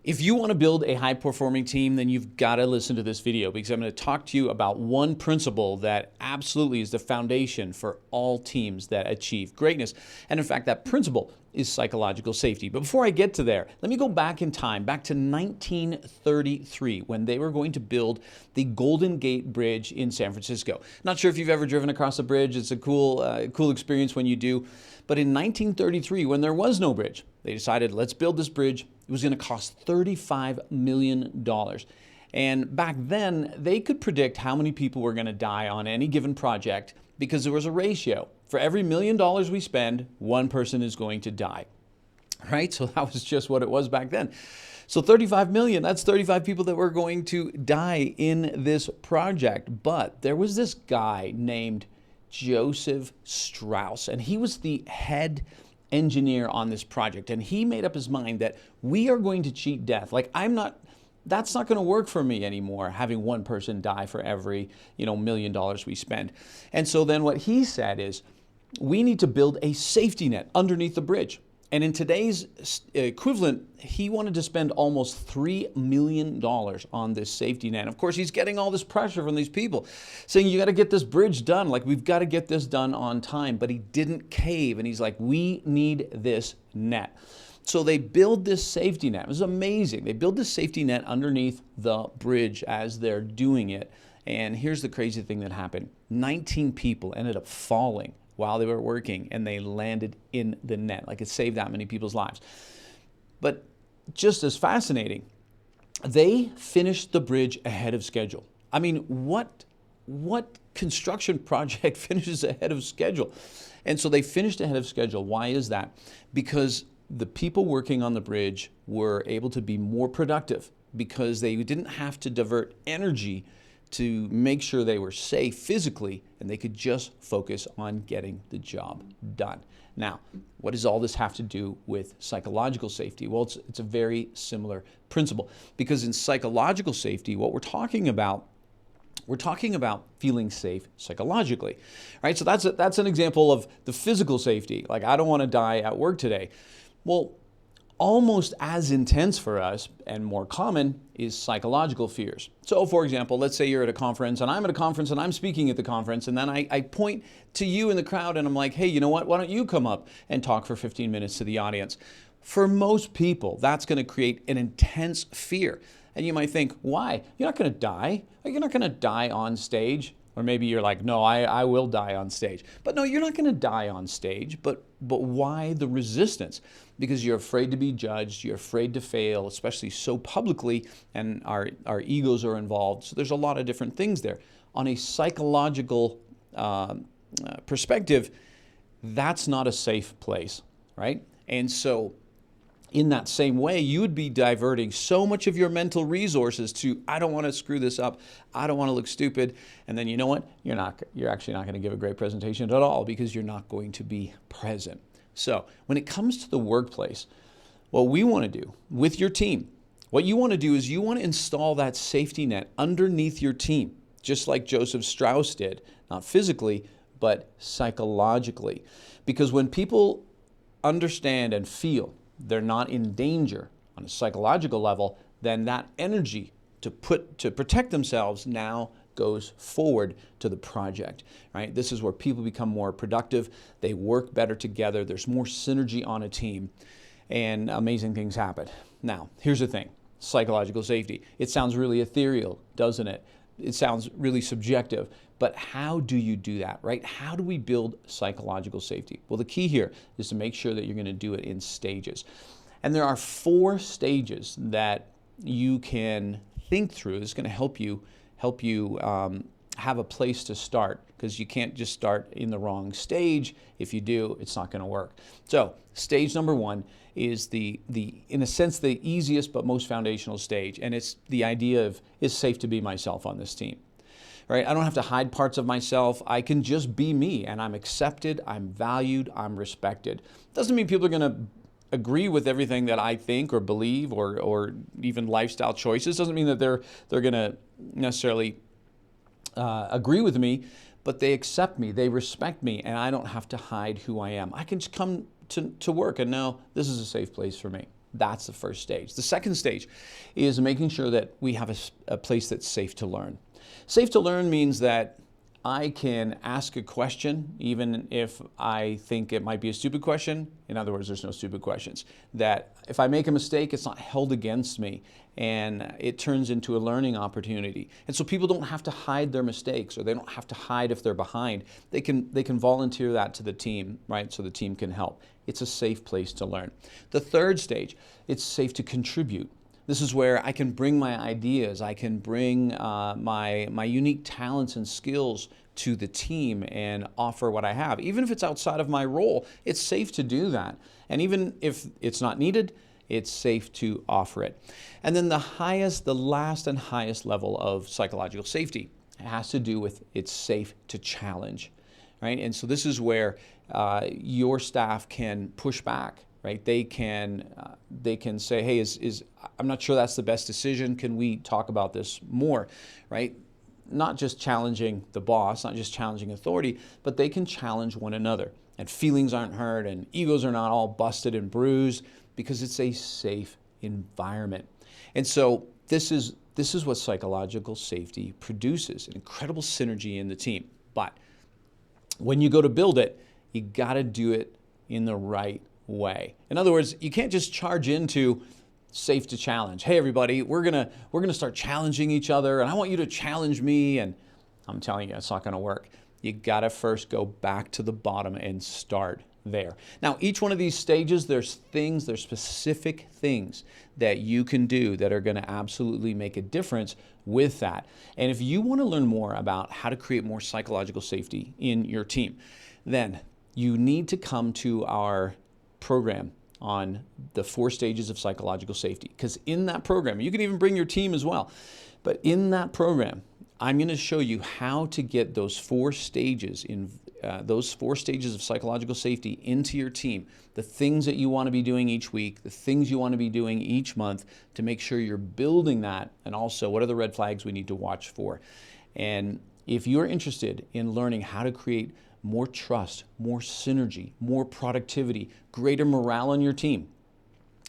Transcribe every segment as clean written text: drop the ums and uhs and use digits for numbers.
If you want to build a high-performing team, then you've got to listen to this video because I'm going to talk to you about one principle that absolutely is the foundation for all teams that achieve greatness. And in fact, that principle is psychological safety. But before I get to there, let me go back in time, back to 1933, when they were going to build the Golden Gate Bridge in San Francisco. Not sure if you've ever driven across a bridge. It's a cool experience when you do. But in 1933, when there was no bridge, they decided, let's build this bridge. It was going to cost $35 million. And back then, they could predict how many people were going to die on any given project because there was a ratio. For every $1 million we spend, one person is going to die. Right? So that was just what it was back then. So 35 million, that's 35 people that were going to die in this project. But there was this guy named Joseph Strauss, and he was the head engineer on this project, and he made up his mind that we are going to cheat death. Like, that's not going to work for me anymore, having one person die for every $1 million we spend. And so then what he said is, we need to build a safety net underneath the bridge. And in today's equivalent, he wanted to spend almost $3 million on this safety net. Of course, he's getting all this pressure from these people saying, you got to get this bridge done. Like, we've got to get this done on time. But he didn't cave. And he's like, we need this net. So they build this safety net. It was amazing. They build this safety net underneath the bridge as they're doing it. And here's the crazy thing that happened. 19 people ended up falling while they were working, and they landed in the net. Like, it saved that many people's lives. But just as fascinating, they finished the bridge ahead of schedule. I mean, what construction project finishes ahead of schedule? And so they finished ahead of schedule. Why is that? Because the people working on the bridge were able to be more productive because they didn't have to divert energy to make sure they were safe physically, and they could just focus on getting the job done. Now, what does all this have to do with psychological safety? Well, it's a very similar principle, because in psychological safety, what we're talking about feeling safe psychologically, right? So that's an example of the physical safety. Like, I don't want to die at work today. Well, almost as intense for us and more common is psychological fears. So for example, let's say you're at a conference and I'm at a conference and I'm speaking at the conference, and then I point to you in the crowd and I'm like, hey, you know what? Why don't you come up and talk for 15 minutes to the audience? For most people, that's going to create an intense fear. And you might think, why? You're not going to die. You're not going to die on stage. Or maybe you're like, no, I will die on stage. But no, you're not going to die on stage. But why the resistance? Because you're afraid to be judged. You're afraid to fail, especially so publicly, and our egos are involved. So there's a lot of different things there. On a psychological perspective, that's not a safe place, right? And so in that same way, you would be diverting so much of your mental resources to, I don't want to screw this up, I don't want to look stupid, and then you know what? You're actually not going to give a great presentation at all because you're not going to be present. So when it comes to the workplace, what we want to do with your team, what you want to do is you want to install that safety net underneath your team, just like Joseph Strauss did, not physically, but psychologically. Because when people understand and feel they're not in danger on a psychological level, then that energy to protect themselves now goes forward to the project, right? This is where people become more productive. They work better together. There's more synergy on a team, and amazing things happen. Now, here's the thing, psychological safety. It sounds really ethereal, doesn't it? It sounds really subjective, but how do you do that, right? How do we build psychological safety? Well, the key here is to make sure that you're going to do it in stages. And there are 4 stages that you can think through. This is going to help you have a place to start, because you can't just start in the wrong stage. If you do, it's not going to work. So stage number 1 is in a sense, the easiest but most foundational stage. And it's the idea of, it's safe to be myself on this team, right? I don't have to hide parts of myself. I can just be me, and I'm accepted, I'm valued, I'm respected. Doesn't mean people are going to agree with everything that I think or believe, or even lifestyle choices. Doesn't mean that they're going to necessarily agree with me, but they accept me, they respect me, and I don't have to hide who I am. I can just come to work and know this is a safe place for me. That's the first stage. The second stage is making sure that we have a place that's safe to learn. Safe to learn means that I can ask a question even if I think it might be a stupid question. In other words, there's no stupid questions. That if I make a mistake, it's not held against me and it turns into a learning opportunity. And so people don't have to hide their mistakes, or they don't have to hide if they're behind. They can volunteer that to the team, right? So the team can help. It's a safe place to learn. The third stage, it's safe to contribute. This is where I can bring my ideas, I can bring my unique talents and skills to the team and offer what I have. Even if it's outside of my role, it's safe to do that. And even if it's not needed, it's safe to offer it. And then the last and highest level of psychological safety has to do with it's safe to challenge, right? And so this is where your staff can push back. Right? They can say, hey, I'm not sure that's the best decision. Can we talk about this more? Right? Not just challenging the boss, not just challenging authority, but they can challenge one another. And feelings aren't hurt and egos are not all busted and bruised because it's a safe environment. And so this is what psychological safety produces, an incredible synergy in the team. But when you go to build it, you got to do it in the right way. In other words, you can't just charge into safe to challenge. Hey everybody, we're gonna start challenging each other and I want you to challenge me, and I'm telling you it's not gonna work. You gotta first go back to the bottom and start there. Now each one of these stages, there's specific things that you can do that are gonna absolutely make a difference with that. And if you want to learn more about how to create more psychological safety in your team, then you need to come to our program on the 4 stages of psychological safety. Because in that program, you can even bring your team as well, but in that program, I'm going to show you how to get those 4 stages of psychological safety into your team, the things that you want to be doing each week, the things you want to be doing each month to make sure you're building that, and also what are the red flags we need to watch for. And if you're interested in learning how to create more trust, more synergy, more productivity, greater morale on your team,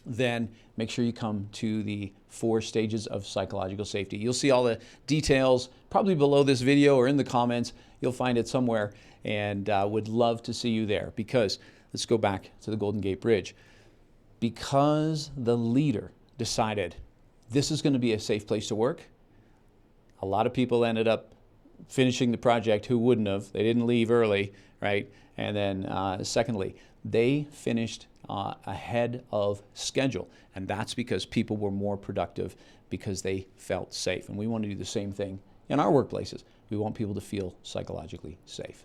then make sure you come to the 4 stages of psychological safety. You'll see all the details probably below this video or in the comments. You'll find it somewhere, and would love to see you there, because let's go back to the Golden Gate Bridge. Because the leader decided this is going to be a safe place to work, a lot of people ended up finishing the project who wouldn't have. They didn't leave early, right? And then secondly, they finished ahead of schedule. And that's because people were more productive because they felt safe. And we want to do the same thing in our workplaces. We want people to feel psychologically safe.